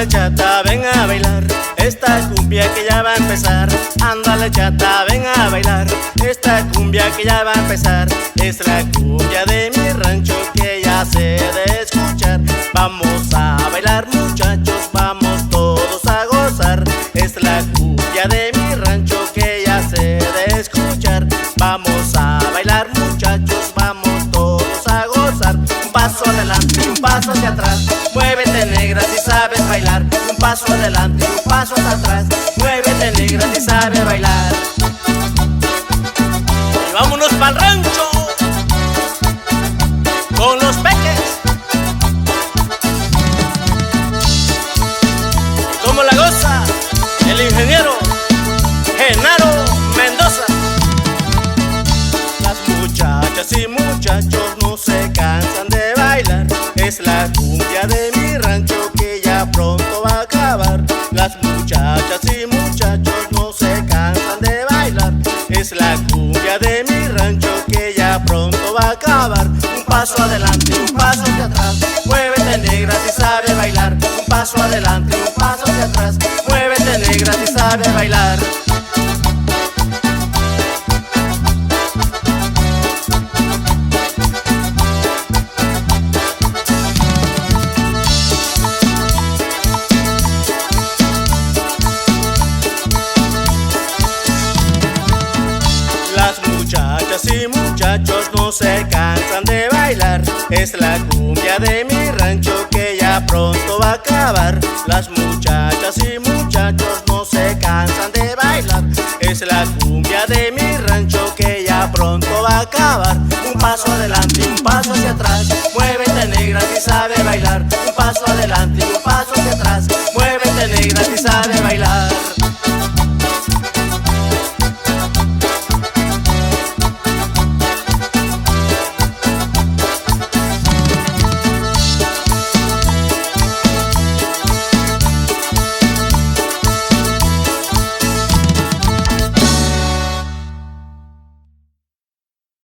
Ándale chata, ven a bailar esta cumbia que ya va a empezar. Ándale chata, ven a bailar esta cumbia que ya va a empezar. Es la cumbia de mi rancho que ya se de escuchar. Vamos a bailar muchachos, vamos todos a gozar. Es la cumbia de mi rancho que ya se de escuchar. Vamos a bailar muchachos, vamos todos a gozar. Un paso adelante y un paso hacia atrás, muévete negra si sabes bailar. Un paso adelante y un paso hacia atrás, muévete negra si sabes bailar. Y vámonos pa'l rancho con los peques. Y como la goza el ingeniero Genaro Mendoza. Las muchachas y muchachos no se cansan de bailar. Es la cumbia de mi rancho que ya pronto va a acabar. Las muchachas y muchachos no se cansan de bailar. Es la cumbia de mi rancho que ya pronto va a acabar. Un paso adelante y un paso hacia atrás, muévete negra si sabes bailar. Un paso adelante y un paso hacia atrás, muévete negra si sabes bailar. Las muchachas y muchachos no se cansan de bailar. Es la cumbia de mi rancho que ya pronto va a acabar. Las muchachas y muchachos no se cansan de bailar. Es la cumbia de mi rancho que ya pronto va a acabar. Un paso adelante y un paso hacia atrás, muévete negra si sabes bailar. Un paso adelante y un paso hacia atrás, muévete negra si sabes bailar.